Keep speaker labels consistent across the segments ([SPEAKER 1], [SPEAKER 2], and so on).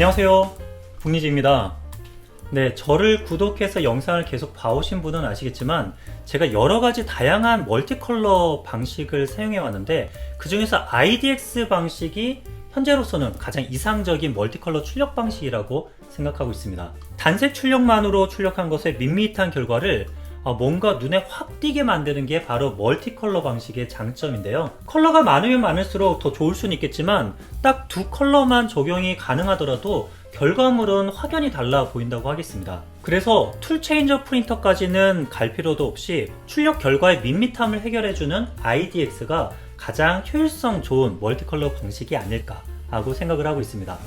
[SPEAKER 1] 안녕하세요, 북리지입니다. 네, 저를 구독해서 영상을 계속 봐오신 분은 아시겠지만 제가 여러가지 다양한 멀티컬러 방식을 사용해 왔는데, 그 중에서 IDX 방식이 현재로서는 가장 이상적인 멀티컬러 출력 방식이라고 생각하고 있습니다. 단색 출력만으로 출력한 것의 밋밋한 결과를 뭔가 눈에 확 띄게 만드는 게 바로 멀티컬러 방식의 장점인데요. 컬러가 많으면 많을수록 더 좋을 수는 있겠지만 딱 두 컬러만 적용이 가능하더라도 결과물은 확연히 달라 보인다고 하겠습니다. 그래서 툴 체인저 프린터까지는 갈 필요도 없이 출력 결과의 밋밋함을 해결해주는 IDX가 가장 효율성 좋은 멀티컬러 방식이 아닐까 하고 생각을 하고 있습니다.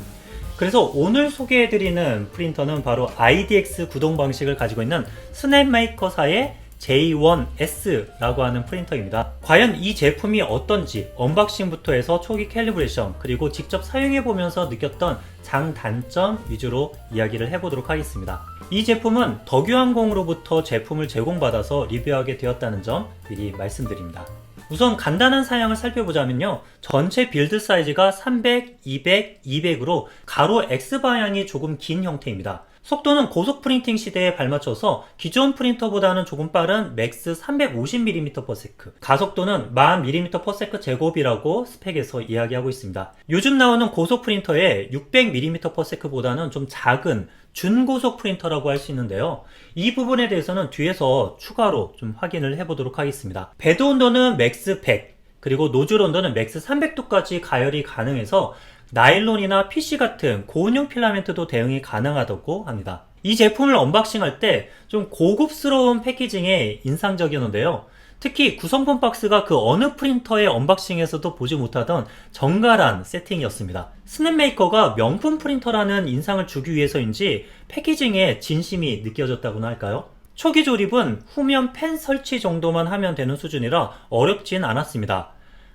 [SPEAKER 1] 그래서 오늘 소개해드리는 프린터는 바로 IDX 구동 방식을 가지고 있는 스냅메이커사의 J1S라고 하는 프린터입니다. 과연 이 제품이 어떤지 언박싱부터 해서 초기 캘리브레이션, 그리고 직접 사용해보면서 느꼈던 장단점 위주로 이야기를 해보도록 하겠습니다. 이 제품은 덕유항공으로부터 제품을 제공받아서 리뷰하게 되었다는 점 미리 말씀드립니다. 우선 간단한 사양을 살펴보자면요, 전체 빌드 사이즈가 300, 200, 200으로 가로 X방향이 조금 긴 형태입니다. 속도는 고속 프린팅 시대에 발맞춰서 기존 프린터보다는 조금 빠른 맥스 350mm/s, 가속도는 1000mm/s 제곱이라고 스펙에서 이야기하고 있습니다. 요즘 나오는 고속 프린터의 600mm/s보다는 좀 작은 준고속 프린터라고 할 수 있는데요. 이 부분에 대해서는 뒤에서 추가로 좀 확인을 해보도록 하겠습니다. 베드 온도는 맥스 100, 그리고 노즐 온도는 맥스 300도까지 가열이 가능해서 나일론이나 PC 같은 고온형 필라멘트도 대응이 가능하다고 합니다. 이 제품을 언박싱할 때 좀 고급스러운 패키징에 인상적이었는데요. 특히 구성품 박스가 그 어느 프린터의 언박싱에서도 보지 못하던 정갈한 세팅이었습니다. 스냅메이커가 명품 프린터라는 인상을 주기 위해서인지 패키징에 진심이 느껴졌다고나 할까요? 초기 조립은 후면 펜 설치 정도만 하면 되는 수준이라 어렵진 않았습니다.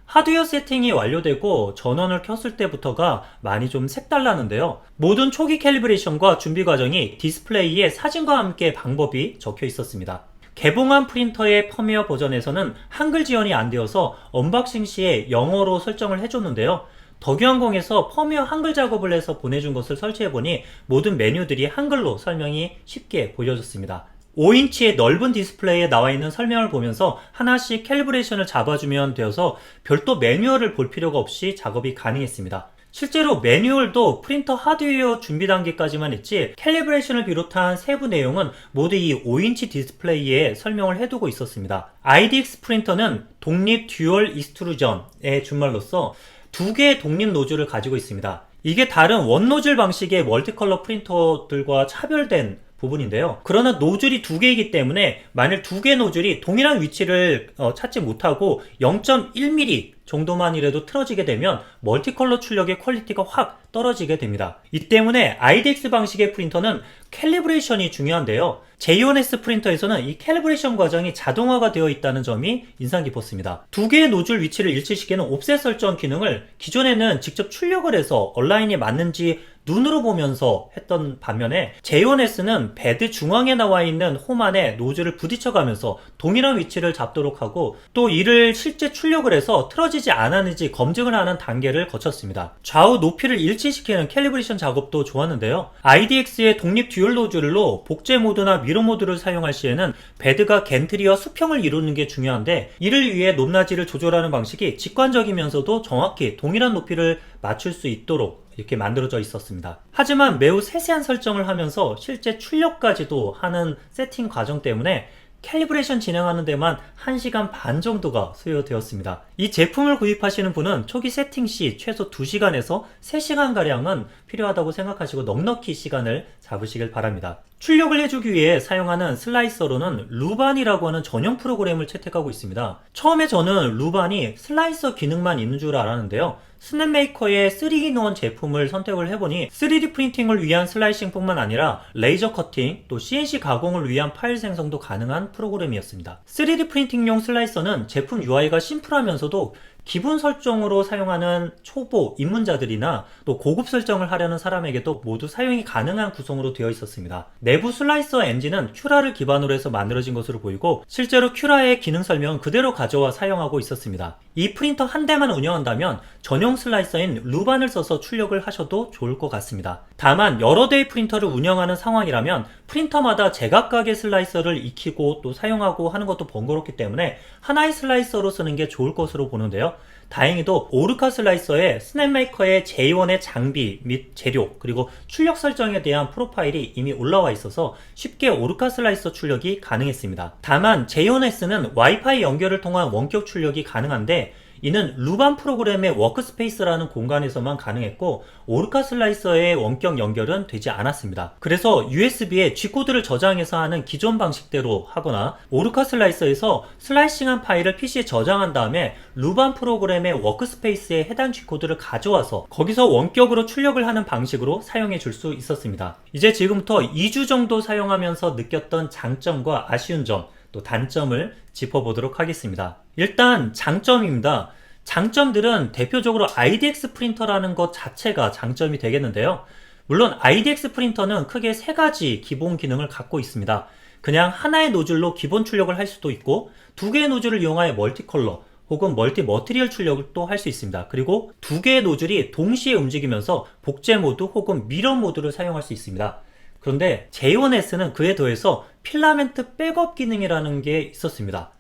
[SPEAKER 1] 하드웨어 세팅이 완료되고 전원을 켰을 때부터가 많이 좀 색달랐는데요. 모든 초기 캘리브레이션과 준비 과정이 디스플레이에 사진과 함께 방법이 적혀 있었습니다. 개봉한 프린터의 펌웨어 버전에서는 한글 지원이 안 되어서 언박싱 시에 영어로 설정을 해줬는데요. 덕유항공에서 펌웨어 한글 작업을 해서 보내준 것을 설치해보니 모든 메뉴들이 한글로 설명이 쉽게 보여졌습니다. 5인치의 넓은 디스플레이에 나와있는 설명을 보면서 하나씩 캘리브레이션을 잡아주면 되어서 별도 매뉴얼을 볼 필요가 없이 작업이 가능했습니다. 실제로 매뉴얼도 프린터 하드웨어 준비 단계까지만 했지 캘리브레이션을 비롯한 세부 내용은 모두 이 5인치 디스플레이에 설명을 해두고 있었습니다. IDX 프린터는 독립 듀얼 익스트루전의 준말로서 두 개의 독립 노즐을 가지고 있습니다. 이게 다른 원 노즐 방식의 멀티컬러 프린터들과 차별된 부분인데요. 그러나 노즐이 두 개이기 때문에 만일 두 개의 노즐이 동일한 위치를 찾지 못하고 0.1mm 정도만이라도 틀어지게 되면 멀티컬러 출력의 퀄리티가 확 떨어지게 됩니다. 이 때문에 IDX 방식의 프린터는 캘리브레이션이 중요한데요. J1S 프린터에서는 이 캘리브레이션 과정이 자동화가 되어 있다는 점이 인상 깊었습니다. 두 개의 노즐 위치를 일치시키는 옵셋 설정 기능을 기존에는 직접 출력을 해서 얼라인이 맞는지 눈으로 보면서 했던 반면에 J1S는 베드 중앙에 나와 있는 홈 안에 노즐을 부딪혀가면서 동일한 위치를 잡도록 하고, 또 이를 실제 출력을 해서 틀어지지 않았는지 검증을 하는 단계를 거쳤습니다. 좌우 높이를 일치시키는 캘리브레이션 작업도 좋았는데요. IDX의 독립 듀얼 노즐로 복제 모드나 미러 모드를 사용할 시에는 베드가 겐트리와 수평을 이루는 게 중요한데, 이를 위해 높낮이를 조절하는 방식이 직관적이면서도 정확히 동일한 높이를 맞출 수 있도록 이렇게 만들어져 있었습니다. 하지만 매우 세세한 설정을 하면서 실제 출력까지도 하는 세팅 과정 때문에 캘리브레이션 진행하는 데만 1시간 반 정도가 소요되었습니다. 이 제품을 구입하시는 분은 초기 세팅 시 최소 2시간에서 3시간가량은 필요하다고 생각하시고 넉넉히 시간을 잡으시길 바랍니다. 출력을 해주기 위해 사용하는 슬라이서로는 루반이라고 하는 전용 프로그램을 채택하고 있습니다. 처음에 저는 루반이 슬라이서 기능만 있는 줄 알았는데요. 스냅메이커의 3-in-1 제품을 선택을 해보니 3D 프린팅을 위한 슬라이싱 뿐만 아니라 레이저 커팅, 또 CNC 가공을 위한 파일 생성도 가능한 프로그램이었습니다. 3D 프린팅용 슬라이서는 제품 UI가 심플하면서도 기본 설정으로 사용하는 초보 입문자들이나 또 고급 설정을 하려는 사람에게도 모두 사용이 가능한 구성으로 되어 있었습니다. 내부 슬라이서 엔진은 큐라를 기반으로 해서 만들어진 것으로 보이고 실제로 큐라의 기능 설명은 그대로 가져와 사용하고 있었습니다. 이 프린터 한 대만 운영한다면 전용 슬라이서인 루반을 써서 출력을 하셔도 좋을 것 같습니다. 다만 여러 대의 프린터를 운영하는 상황이라면 프린터마다 제각각의 슬라이서를 익히고 또 사용하고 하는 것도 번거롭기 때문에 하나의 슬라이서로 쓰는 게 좋을 것으로 보는데요. 다행히도 오르카 슬라이서에 스냅메이커의 J1의 장비 및 재료 그리고 출력 설정에 대한 프로파일이 이미 올라와 있어서 쉽게 오르카 슬라이서 출력이 가능했습니다. 다만 J1S는 와이파이 연결을 통한 원격 출력이 가능한데 이는 루반 프로그램의 워크스페이스라는 공간에서만 가능했고 오르카 슬라이서의 원격 연결은 되지 않았습니다. 그래서 USB에 G코드를 저장해서 하는 기존 방식대로 하거나 오르카 슬라이서에서 슬라이싱한 파일을 PC에 저장한 다음에 루반 프로그램의 워크스페이스에 해당 G코드를 가져와서 거기서 원격으로 출력을 하는 방식으로 사용해 줄 수 있었습니다. 이제 지금부터 2주 정도 사용하면서 느꼈던 장점과 아쉬운 점 또 단점을 짚어보도록 하겠습니다. 일단 장점입니다. 장점들은 대표적으로 IDX 프린터라는 것 자체가 장점이 되겠는데요. 물론 IDX 프린터는 크게 세 가지 기본 기능을 갖고 있습니다. 그냥 하나의 노즐로 기본 출력을 할 수도 있고 두 개의 노즐을 이용하여 멀티컬러 혹은 멀티 머티리얼 출력을 또 할 수 있습니다. 그리고 두 개의 노즐이 동시에 움직이면서 복제 모드 혹은 미러 모드를 사용할 수 있습니다. 그런데 J1S는 그에 더해서 필라멘트 백업 기능이라는 게 있었습니다.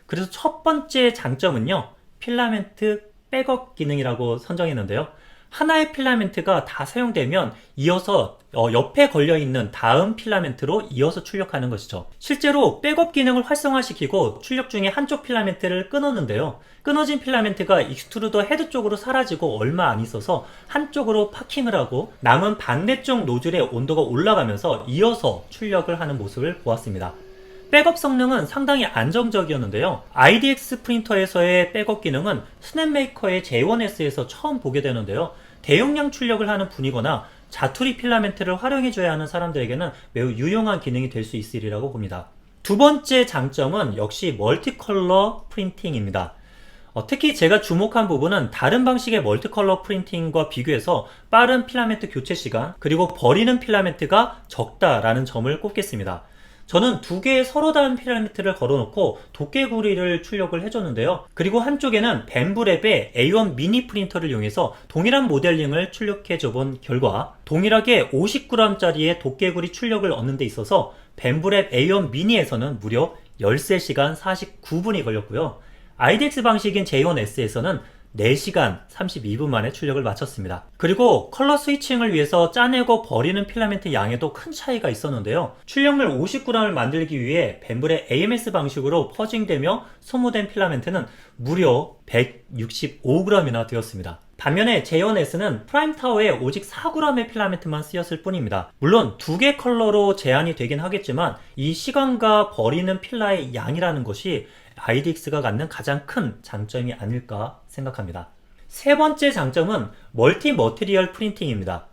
[SPEAKER 1] 그래서 첫 번째 장점은요, 필라멘트 백업 기능이라고 선정했는데요. 하나의 필라멘트가 다 사용되면 이어서 옆에 걸려있는 다음 필라멘트로 이어서 출력하는 것이죠. 실제로 백업 기능을 활성화시키고 출력 중에 한쪽 필라멘트를 끊었는데요. 끊어진 필라멘트가 익스트루더 헤드 쪽으로 사라지고 얼마 안 있어서 한쪽으로 파킹을 하고 남은 반대쪽 노즐의 온도가 올라가면서 이어서 출력을 하는 모습을 보았습니다. 백업 성능은 상당히 안정적이었는데요. IDX 프린터에서의 백업 기능은 스냅메이커의 J1S에서 처음 보게 되는데요. 대용량 출력을 하는 분이거나 자투리 필라멘트를 활용해줘야 하는 사람들에게는 매우 유용한 기능이 될 수 있으리라고 봅니다. 두 번째 장점은 역시 멀티컬러 프린팅입니다. 특히 제가 주목한 부분은 다른 방식의 멀티컬러 프린팅과 비교해서 빠른 필라멘트 교체 시간 그리고 버리는 필라멘트가 적다라는 점을 꼽겠습니다. 저는 두 개의 서로 다른 필라멘트를 걸어놓고 도깨구리를 출력을 해줬는데요. 그리고 한쪽에는 벤브랩의 A1 미니 프린터를 이용해서 동일한 모델링을 출력해줘 본 결과 동일하게 50g짜리의 도깨구리 출력을 얻는 데 있어서 벤브랩 A1 미니에서는 무려 13시간 49분이 걸렸고요. IDX 방식인 J1S에서는 4시간 32분 만에 출력을 마쳤습니다. 그리고 컬러 스위칭을 위해서 짜내고 버리는 필라멘트 양에도 큰 차이가 있었는데요. 출력물 50g을 만들기 위해 벤브랩 AMS 방식으로 퍼징되며 소모된 필라멘트는 무려 165g이나 되었습니다. 반면에 J1S는 프라임타워에 오직 4g의 필라멘트만 쓰였을 뿐입니다. 물론 두 개 컬러로 제한이 되긴 하겠지만 이 시간과 버리는 필라의 양이라는 것이 IDX가 갖는 가장 큰 장점이 아닐까 생각합니다. 세 번째 장점은 멀티 머티리얼 프린팅입니다.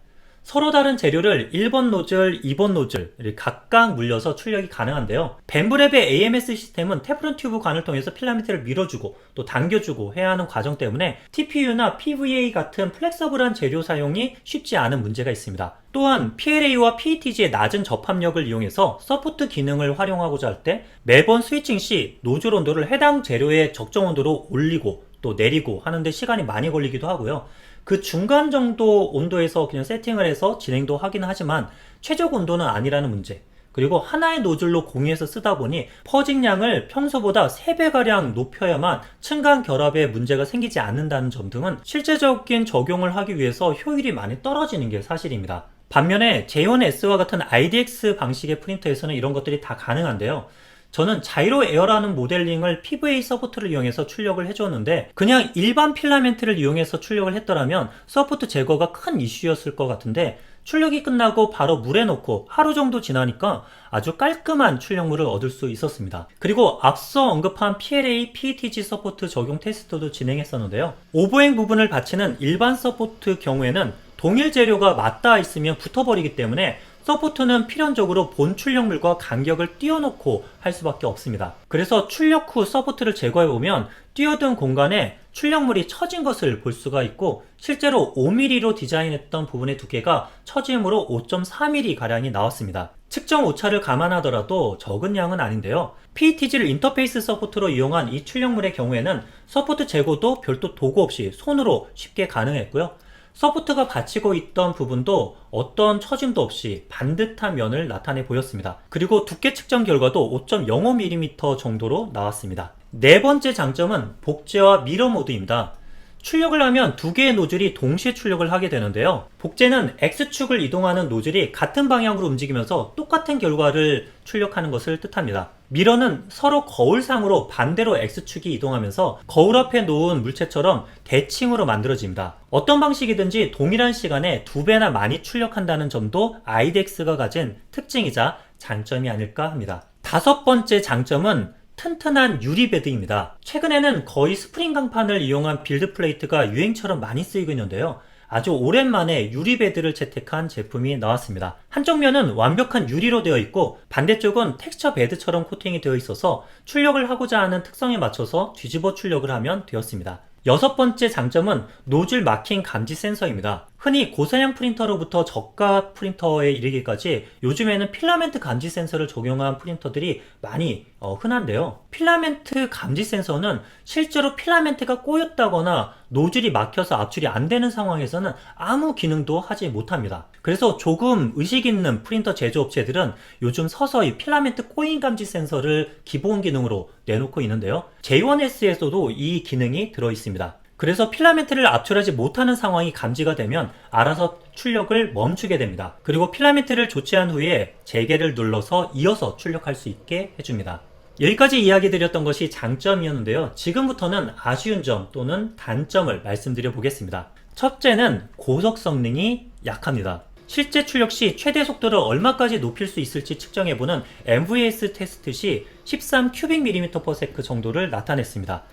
[SPEAKER 1] 서로 다른 재료를 1번 노즐, 2번 노즐을 각각 물려서 출력이 가능한데요. 벤브랩의 AMS 시스템은 테프론 튜브 관을 통해서 필라멘트를 밀어주고 또 당겨주고 해야 하는 과정 때문에 TPU나 PVA 같은 플렉서블한 재료 사용이 쉽지 않은 문제가 있습니다. 또한 PLA와 PETG의 낮은 접합력을 이용해서 서포트 기능을 활용하고자 할 때 매번 스위칭 시 노즐 온도를 해당 재료의 적정 온도로 올리고 또 내리고 하는데 시간이 많이 걸리기도 하고요. 그 중간 정도 온도에서 그냥 세팅을 해서 진행도 하긴 하지만 최적 온도는 아니라는 문제, 그리고 하나의 노즐로 공유해서 쓰다 보니 퍼징량을 평소보다 3배가량 높여야만 층간 결합에 문제가 생기지 않는다는 점 등은 실제적인 적용을 하기 위해서 효율이 많이 떨어지는 게 사실입니다. 반면에 J1S와 같은 IDX 방식의 프린터에서는 이런 것들이 다 가능한데요. 저는 자이로 에어라는 모델링을 PVA 서포트를 이용해서 출력을 해주었는데 그냥 일반 필라멘트를 이용해서 출력을 했더라면 서포트 제거가 큰 이슈였을 것 같은데 출력이 끝나고 바로 물에 넣고 하루 정도 지나니까 아주 깔끔한 출력물을 얻을 수 있었습니다. 그리고 앞서 언급한 PLA, PETG 서포트 적용 테스트도 진행했었는데요. 오버행 부분을 받치는 일반 서포트 경우에는 동일 재료가 맞닿아 있으면 붙어버리기 때문에 서포트는 필연적으로 본 출력물과 간격을 띄워놓고 할 수밖에 없습니다. 그래서 출력 후 서포트를 제거해보면 뛰어든 공간에 출력물이 처진 것을 볼 수가 있고, 실제로 5mm로 디자인했던 부분의 두께가 처짐으로 5.4mm 가량이 나왔습니다. 측정 오차를 감안하더라도 적은 양은 아닌데요. PETG를 인터페이스 서포트로 이용한 이 출력물의 경우에는 서포트 제거도 별도 도구 없이 손으로 쉽게 가능했고요. 서포트가 받치고 있던 부분도 어떤 처짐도 없이 반듯한 면을 나타내 보였습니다. 그리고 두께 측정 결과도 5.05mm 정도로 나왔습니다. 네 번째 장점은 복제와 미러 모드입니다. 출력을 하면 두 개의 노즐이 동시에 출력을 하게 되는데요. 복제는 X축을 이동하는 노즐이 같은 방향으로 움직이면서 똑같은 결과를 출력하는 것을 뜻합니다. 미러는 서로 거울상으로 반대로 X축이 이동하면서 거울 앞에 놓은 물체처럼 대칭으로 만들어집니다. 어떤 방식이든지 동일한 시간에 2배나 많이 출력한다는 점도 IDX가 가진 특징이자 장점이 아닐까 합니다. 다섯 번째 장점은 튼튼한 유리베드입니다. 최근에는 거의 스프링 강판을 이용한 빌드 플레이트가 유행처럼 많이 쓰이고 있는데요. 아주 오랜만에 유리베드를 채택한 제품이 나왔습니다. 한쪽 면은 완벽한 유리로 되어 있고 반대쪽은 텍스처 베드처럼 코팅이 되어 있어서 출력을 하고자 하는 특성에 맞춰서 뒤집어 출력을 하면 되었습니다. 여섯 번째 장점은 노즐 마킹 감지 센서입니다. 흔히 고사양 프린터로부터 저가 프린터에 이르기까지 요즘에는 필라멘트 감지 센서를 적용한 프린터들이 많이 흔한데요. 필라멘트 감지 센서는 실제로 필라멘트가 꼬였다거나 노즐이 막혀서 압출이 안 되는 상황에서는 아무 기능도 하지 못합니다. 그래서 조금 의식 있는 프린터 제조업체들은 요즘 서서히 필라멘트 꼬임 감지 센서를 기본 기능으로 내놓고 있는데요. J1S에서도 이 기능이 들어 있습니다. 그래서 필라멘트를 압출하지 못하는 상황이 감지가 되면 알아서 출력을 멈추게 됩니다. 그리고 필라멘트를 조치한 후에 재개를 눌러서 이어서 출력할 수 있게 해줍니다. 여기까지 이야기 드렸던 것이 장점이었는데요. 지금부터는 아쉬운 점 또는 단점을 말씀드려 보겠습니다. 첫째는 고속 성능이 약합니다. 실제 출력 시 최대 속도를 얼마까지 높일 수 있을지 측정해보는 MVS 테스트 시 13 큐빅/s 정도를 나타냈습니다.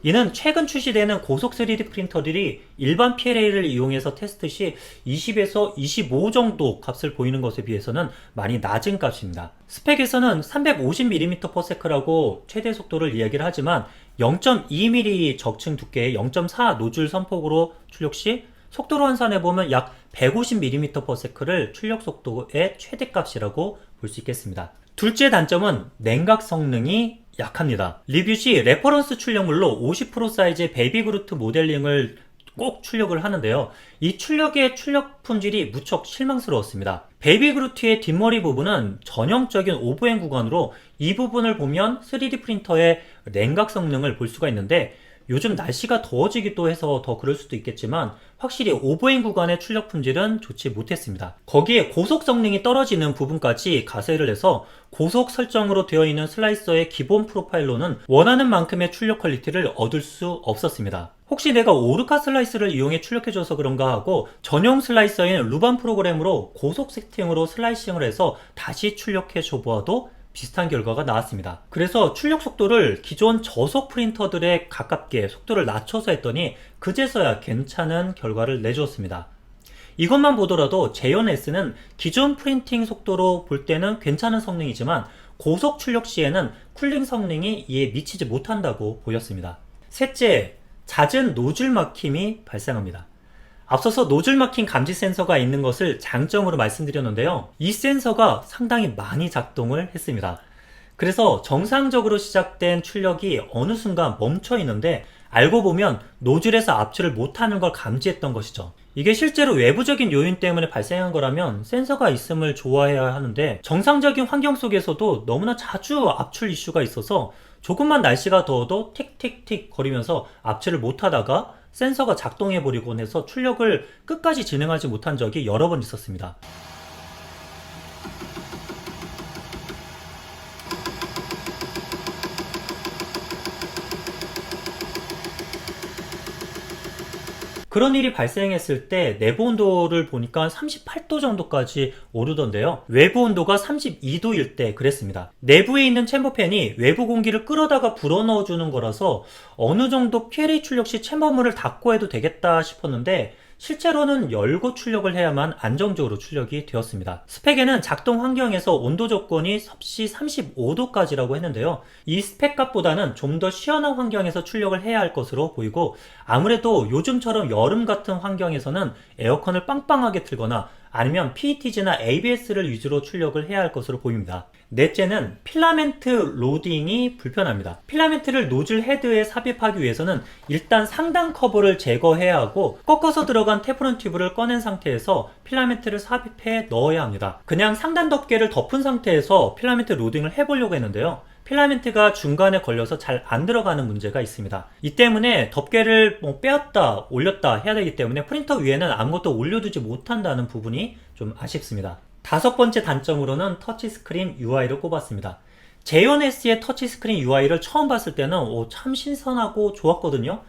[SPEAKER 1] 이는 최근 출시되는 고속 3D 프린터들이 일반 PLA를 이용해서 테스트 시 20에서 25 정도 값을 보이는 것에 비해서는 많이 낮은 값입니다. 스펙에서는 350mm/s라고 최대 속도를 이야기를 하지만 0.2mm 적층 두께의 0.4 노즐 선폭으로 출력 시 속도로 환산해보면 약 150mm/s를 출력 속도의 최대값이라고 볼 수 있겠습니다. 둘째 단점은 냉각 성능이 약합니다. 리뷰 시 레퍼런스 출력물로 50% 사이즈의 베이비 그루트 모델링을 꼭 출력을 하는데요. 이 출력의 출력 품질이 무척 실망스러웠습니다. 베이비 그루트의 뒷머리 부분은 전형적인 오버행 구간으로 이 부분을 보면 3D 프린터의 냉각 성능을 볼 수가 있는데 요즘 날씨가 더워지기도 해서 더 그럴 수도 있겠지만 확실히 오버행 구간의 출력 품질은 좋지 못했습니다. 거기에 고속 성능이 떨어지는 부분까지 가세를 해서 고속 설정으로 되어 있는 슬라이서의 기본 프로파일로는 원하는 만큼의 출력 퀄리티를 얻을 수 없었습니다. 혹시 내가 오르카 슬라이스를 이용해 출력해줘서 그런가 하고 전용 슬라이서인 루반 프로그램으로 고속 세팅으로 슬라이싱을 해서 다시 출력해줘 보아도 비슷한 결과가 나왔습니다. 그래서 출력 속도를 기존 저속 프린터들에 가깝게 속도를 낮춰서 했더니 그제서야 괜찮은 결과를 내주었습니다. 이것만 보더라도 J1S는 기존 프린팅 속도로 볼 때는 괜찮은 성능이지만 고속 출력 시에는 쿨링 성능이 이에 미치지 못한다고 보였습니다. 셋째, 잦은 노즐 막힘이 발생합니다. 앞서서 노즐 마킹 감지 센서가 있는 것을 장점으로 말씀드렸는데요. 이 센서가 상당히 많이 작동을 했습니다. 그래서 정상적으로 시작된 출력이 어느 순간 멈춰 있는데 알고 보면 노즐에서 압출을 못하는 걸 감지했던 것이죠. 이게 실제로 외부적인 요인 때문에 발생한 거라면 센서가 있음을 좋아해야 하는데 정상적인 환경 속에서도 너무나 자주 압출 이슈가 있어서 조금만 날씨가 더워도 틱틱틱 거리면서 압출을 못하다가 센서가 작동해버리곤 해서 출력을 끝까지 진행하지 못한 적이 여러 번 있었습니다. 그런 일이 발생했을 때 내부 온도를 보니까 38도 정도까지 오르던데요. 외부 온도가 32도일 때 그랬습니다. 내부에 있는 챔버팬이 외부 공기를 끌어다가 불어넣어주는 거라서 어느 정도 PLA 출력 시 챔버문을 닫고 해도 되겠다 싶었는데 실제로는 열고 출력을 해야만 안정적으로 출력이 되었습니다. 스펙에는 작동 환경에서 온도 조건이 섭씨 35도까지라고 했는데요. 이 스펙 값보다는 좀 더 시원한 환경에서 출력을 해야 할 것으로 보이고, 아무래도 요즘처럼 여름 같은 환경에서는 에어컨을 빵빵하게 틀거나 아니면 PETG나 ABS를 위주로 출력을 해야 할 것으로 보입니다. 넷째는 필라멘트 로딩이 불편합니다. 필라멘트를 노즐 헤드에 삽입하기 위해서는 일단 상단 커버를 제거해야 하고, 꺾어서 들어간 테프론 튜브를 꺼낸 상태에서 필라멘트를 삽입해 넣어야 합니다. 그냥 상단 덮개를 덮은 상태에서 필라멘트 로딩을 해보려고 했는데요. 필라멘트가 중간에 걸려서 잘 안 들어가는 문제가 있습니다. 이 때문에 덮개를 빼었다 올렸다 해야 되기 때문에 프린터 위에는 아무것도 올려두지 못한다는 부분이 좀 아쉽습니다. 다섯 번째 단점으로는 터치스크린 UI를 꼽았습니다. J1S의 터치스크린 UI를 처음 봤을 때는 참 신선하고 좋았거든요.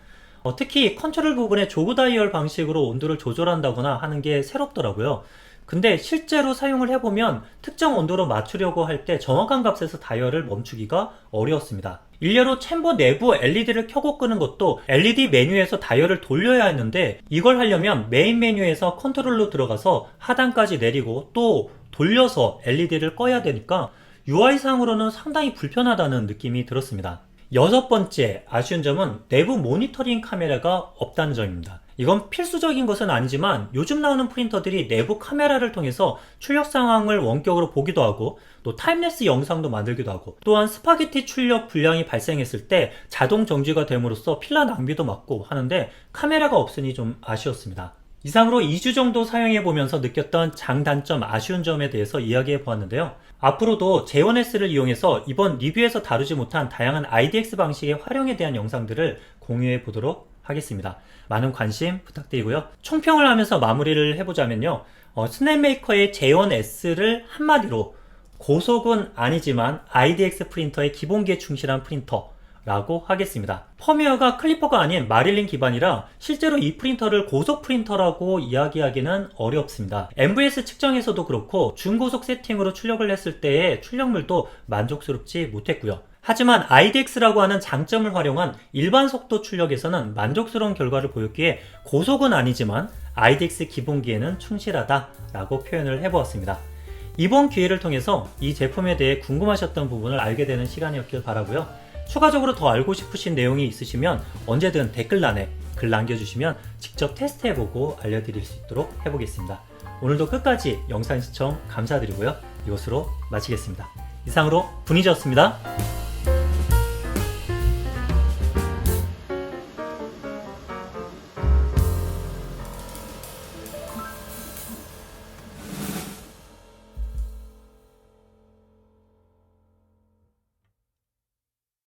[SPEAKER 1] 특히 컨트롤 부분에 조그 다이얼 방식으로 온도를 조절한다거나 하는 게 새롭더라고요. 근데 실제로 사용을 해보면 특정 온도로 맞추려고 할 때 정확한 값에서 다이얼을 멈추기가 어려웠습니다. 일례로 챔버 내부 LED를 켜고 끄는 것도 LED 메뉴에서 다이얼을 돌려야 했는데, 이걸 하려면 메인 메뉴에서 컨트롤로 들어가서 하단까지 내리고 또 돌려서 LED를 꺼야 되니까 UI상으로는 상당히 불편하다는 느낌이 들었습니다. 여섯 번째 아쉬운 점은 내부 모니터링 카메라가 없다는 점입니다. 이건 필수적인 것은 아니지만 요즘 나오는 프린터들이 내부 카메라를 통해서 출력 상황을 원격으로 보기도 하고, 또 타임랩스 영상도 만들기도 하고, 또한 스파게티 출력 불량이 발생했을 때 자동 정지가 됨으로써 필라 낭비도 막고 하는데 카메라가 없으니 좀 아쉬웠습니다. 이상으로 2주 정도 사용해보면서 느꼈던 장단점, 아쉬운 점에 대해서 이야기해보았는데요. 앞으로도 J1S를 이용해서 이번 리뷰에서 다루지 못한 다양한 IDX 방식의 활용에 대한 영상들을 공유해보도록 하겠습니다. 많은 관심 부탁드리고요. 총평을 하면서 마무리를 해보자면요. 스냅메이커의 J1S를 한마디로 고속은 아니지만 IDX 프린터의 기본기에 충실한 프린터 라고 하겠습니다. 펌웨어가 클리퍼가 아닌 마릴린 기반이라 실제로 이 프린터를 고속 프린터라고 이야기하기는 어렵습니다. MVS 측정에서도 그렇고 중고속 세팅으로 출력을 했을 때의 출력물도 만족스럽지 못했고요. 하지만 IDX라고 하는 장점을 활용한 일반 속도 출력에서는 만족스러운 결과를 보였기에 고속은 아니지만 IDX 기본기에는 충실하다라고 표현을 해보았습니다. 이번 기회를 통해서 이 제품에 대해 궁금하셨던 부분을 알게 되는 시간이었길 바라고요. 추가적으로 더 알고 싶으신 내용이 있으시면 언제든 댓글란에 글 남겨주시면 직접 테스트해보고 알려드릴 수 있도록 해보겠습니다. 오늘도 끝까지 영상 시청 감사드리고요. 이것으로 마치겠습니다. 이상으로 분이지였습니다.